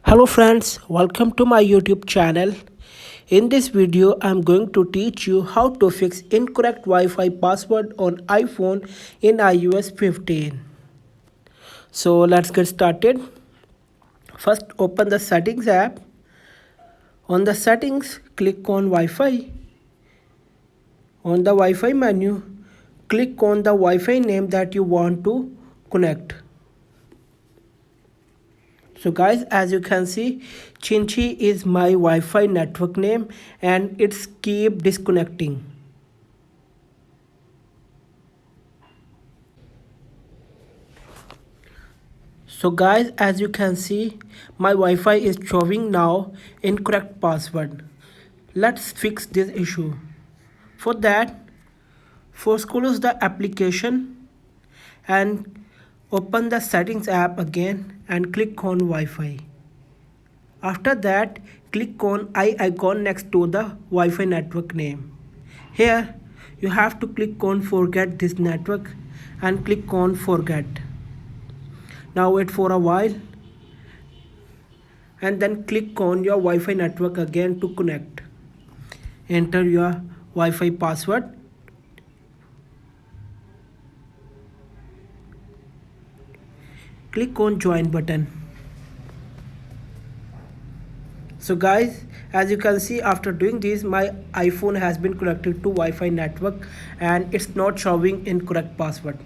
Hello friends, welcome to my YouTube channel. In this video, I'm going to teach you how to fix incorrect Wi-Fi password on iPhone in iOS 15. So let's get started. First, open the settings app. On the settings, click on Wi-Fi. On the Wi-Fi menu, click on the Wi-Fi name that you want to connect. So guys, as you can see, Chinchi is my Wi-Fi network name and it's keep disconnecting. So guys, as you can see, my Wi-Fi is showing now incorrect password. Let's fix this issue. For that, first close the application and open the settings app again and click on Wi-Fi. After that, click on I icon next to the Wi-Fi network name. Here, you have to click on forget this network and click on forget. Now wait for a while and then click on your Wi-Fi network again to connect. Enter your Wi-Fi password. Click on join button. So guys, as you can see, after doing this, my iPhone has been connected to Wi-Fi network and it's not showing incorrect password.